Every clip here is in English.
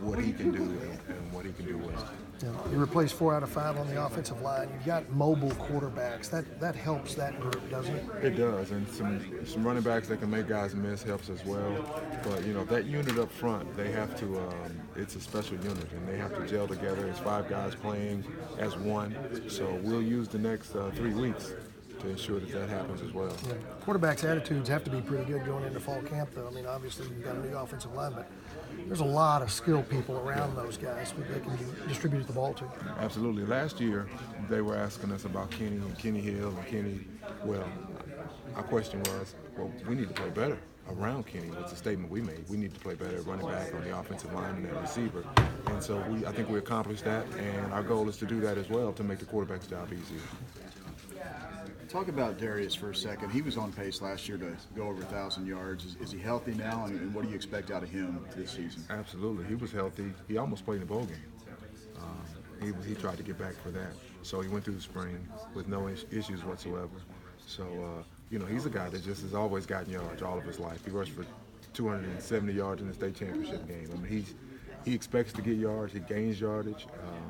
what he can do and what he can do well. Yeah, you replace 4 out of 5 on the offensive line. You've got mobile quarterbacks. That helps that group, doesn't it? It does, and some running backs that can make guys miss helps as well. But that unit up front, they have to. It's a special unit, and they have to gel together. It's 5 guys playing as one. So we'll use the next 3 weeks to ensure that happens as well. Yeah. Quarterbacks' attitudes have to be pretty good going into fall camp, though. I mean, obviously you've got a new offensive line, but there's a lot of skilled people around those guys who they can distribute the ball to. Absolutely. Last year, they were asking us about Kenny and Kenny Hill and Kenny. Well, our question was, well, we need to play better around Kenny. That's a statement we made. We need to play better at running back, on the offensive line, and at receiver. And so I think we accomplished that, and our goal is to do that as well to make the quarterback's job easier. Talk about Darius for a second. He was on pace last year to go over 1,000 yards. Is he healthy now, and what do you expect out of him this season? Absolutely. He was healthy. He almost played in the bowl game. He tried to get back for that. So he went through the spring with no issues whatsoever. So, he's a guy that just has always gotten yards all of his life. He rushed for 270 yards in the state championship game. I mean, he expects to get yards. He gains yardage.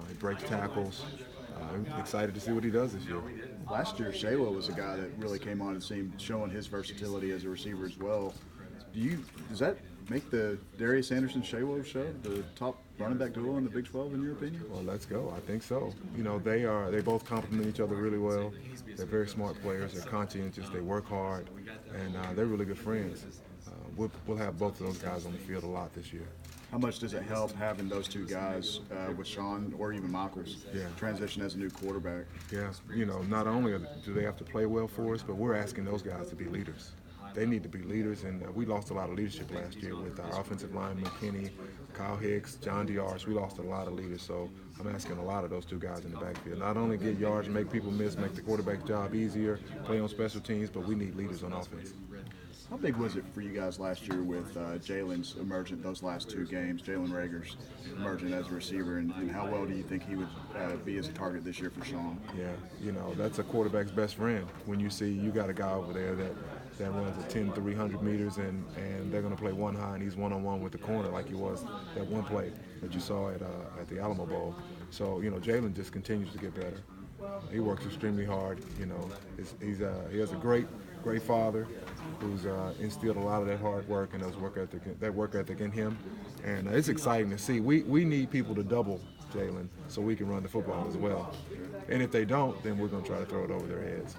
He breaks tackles. I'm excited to see what he does this year. Last year, Shayla was a guy that really came on and seemed showing his versatility as a receiver as well. Does that make the Darius Anderson-Shayla show the top running back duo in the Big 12 in your opinion? Well, let's go. I think so. They both complement each other really well. They're very smart players. They're conscientious. They work hard, and they're really good friends. We'll have both of those guys on the field a lot this year. How much does it help having those 2 guys with Sean or even Michaels transition as a new quarterback? Yeah, not only do they have to play well for us, but we're asking those guys to be leaders. They need to be leaders, and we lost a lot of leadership last year with our offensive lineman, Kenny, Kyle Hicks, John Diar's. We lost a lot of leaders, so I'm asking a lot of those 2 guys in the backfield. Not only get yards, make people miss, make the quarterback's job easier, play on special teams, but we need leaders on offense. How big was it for you guys last year with Jalen's emergent, those last 2 games, Jalen Rager's emergent as a receiver, and how well do you think he would be as a target this year for Sean? Yeah, that's a quarterback's best friend. When you see you got a guy over there that runs a 10, 300 meters, and they're going to play one high, and he's one-on-one with the corner like he was that one play that you saw at the Alamo Bowl. So, Jalen just continues to get better. He works extremely hard. He has a great father who's instilled a lot of that hard work and that work ethic in him. And it's exciting to see. We need people to double Jalen so we can run the football as well. And if they don't, then we're going to try to throw it over their heads.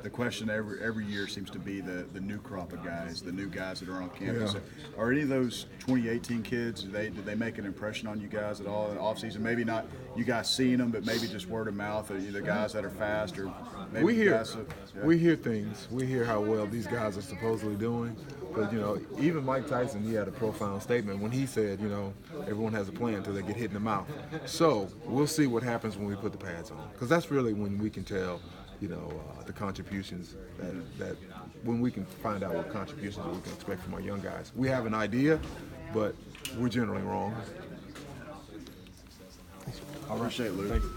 The question every year seems to be the new crop of guys, the new guys that are on campus. Yeah. Are any of those 2018 kids, did they make an impression on you guys at all in the offseason? Maybe not you guys seeing them, but maybe just word of mouth, or either guys that are fast or maybe we hear guys we hear things. We hear how well these guys are supposedly doing. But, even Mike Tyson, he had a profound statement when he said, everyone has a plan until they get hit in the mouth. So we'll see what happens when we put the pads on, because that's really when we can tell the contributions that when we can find out what contributions we can expect from our young guys. We have an idea, but we're generally wrong. I appreciate it, Luke. Thank you.